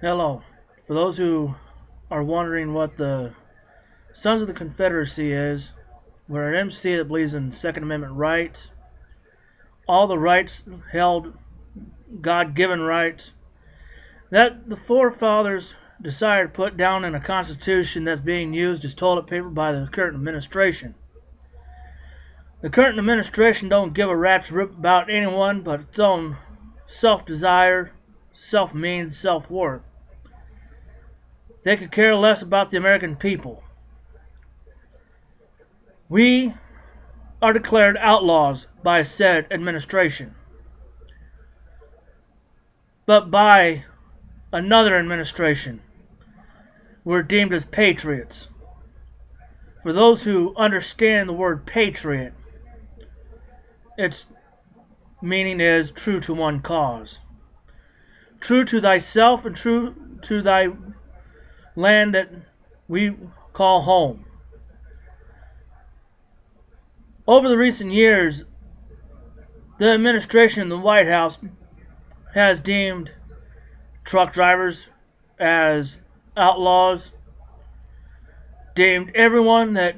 Hello. For those who are wondering what the Sons of the Confederacy is, we're an MC that believes in Second Amendment rights, all the rights held, God-given rights, that the forefathers decided to put down in a constitution that's being used as toilet paper by the current administration. The current administration don't give a rat's rip about anyone but its own self-desire, self-means, self-worth. They could care less about the American people. We are declared outlaws by said administration. But by another administration, we're deemed as patriots. For those who understand the word patriot, its meaning is true to one cause. True to thyself and true to thy land that we call home. Over the recent years, the administration in the White House has deemed truck drivers as outlaws, deemed everyone that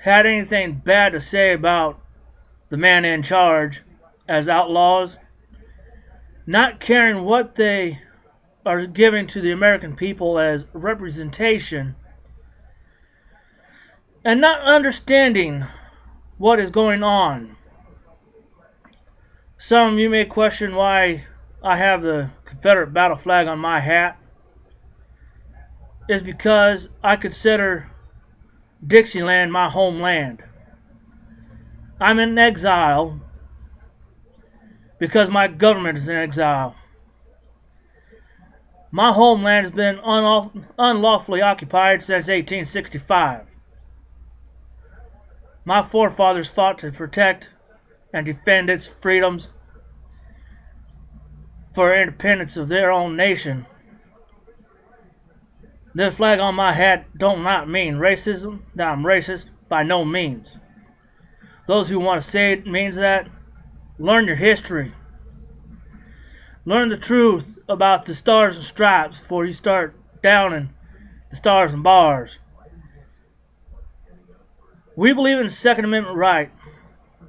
had anything bad to say about the man in charge as outlaws, not caring what they are giving to the American people as representation, and not understanding what is going on. Some of you may question why I have the Confederate battle flag on my hat. It's because I consider Dixieland my homeland. I'm in exile because my government is in exile. My homeland has been unlawfully occupied since 1865. My forefathers fought to protect and defend its freedoms for independence of their own nation. The flag on my hat don't not mean racism, that I'm racist, by no means. Those who want to say it means that, learn your history. Learn the truth about the stars and stripes before you start downing the stars and bars. We believe in the Second Amendment right.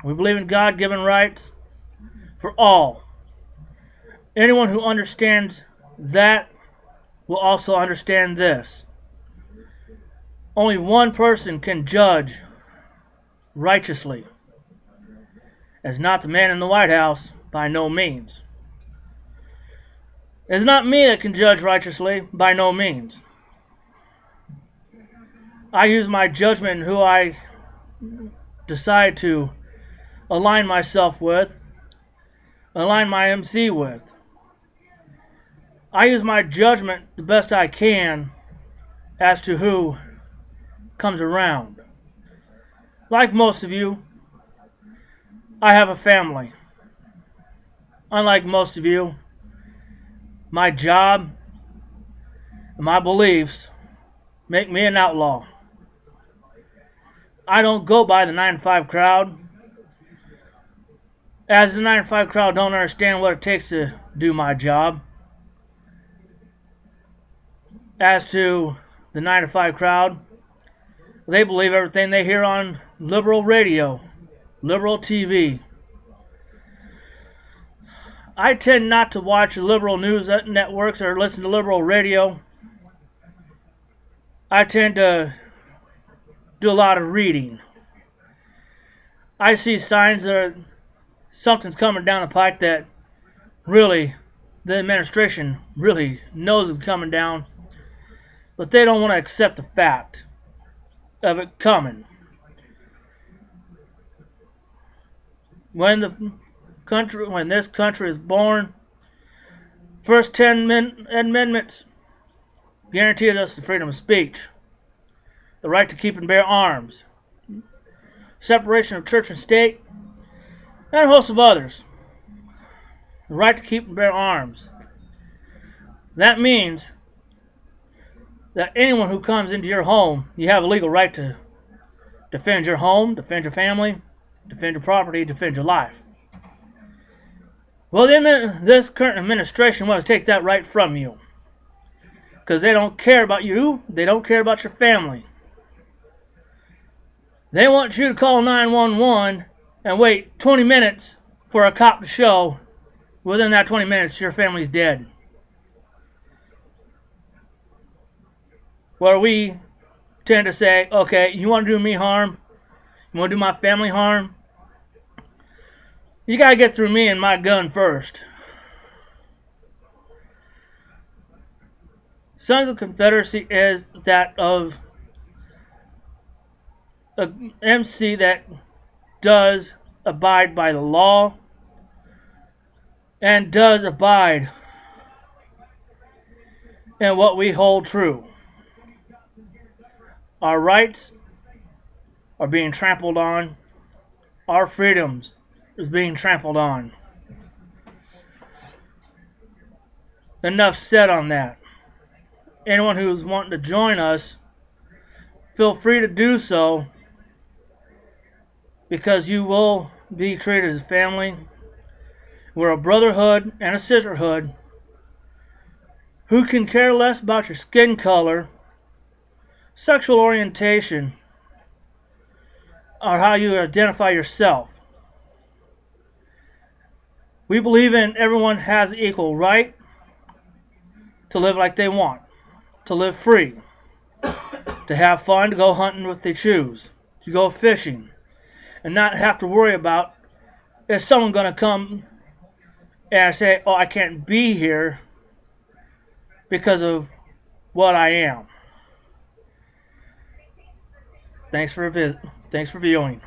We believe in God-given rights for all. Anyone who understands that will also understand this. Only one person can judge righteously. It's not the man in the White House, by no means. It's not me that can judge righteously, by no means. I use my judgment in who I decide to align myself with, align my MC with. I use my judgment the best I can as to who comes around. Like most of you, I have a family. Unlike most of you, my job and my beliefs make me an outlaw. I don't go by the 9-to-5 crowd, as the 9-to-5 crowd don't understand what it takes to do my job. As to the 9-to-5 crowd, they believe everything they hear on liberal radio, liberal TV. I tend not to watch liberal news networks or listen to liberal radio. I tend to do a lot of reading. I see signs that something's coming down the pike that really the administration really knows is coming down, but they don't want to accept the fact of it coming. When this country is born, first 10 amendments guaranteed us the freedom of speech, the right to keep and bear arms, separation of church and state, and a host of others. The right to keep and bear arms. That means that anyone who comes into your home, you have a legal right to defend your home, defend your family, defend your property, defend your life. Well, this current administration wants to take that right from you. Because they don't care about you. They don't care about your family. They want you to call 911 and wait 20 minutes for a cop to show. Within that 20 minutes, your family's dead. Where we tend to say, okay, you want to do me harm? You want to do my family harm? You got to get through me and my gun first. Sons of the Confederacy is that of an MC that does abide by the law and does abide in what we hold true. Our rights are being trampled on. Our freedoms is being trampled on. Enough said on that. Anyone who's wanting to join us, feel free to do so, because you will be treated as family. We're a brotherhood and a sisterhood who can care less about your skin color, sexual orientation, or how you identify yourself. We believe in everyone has equal right to live like they want, to live free, to have fun, to go hunting if they choose, to go fishing, and not have to worry about, is someone going to come and say, oh, I can't be here because of what I am. Thanks for viewing.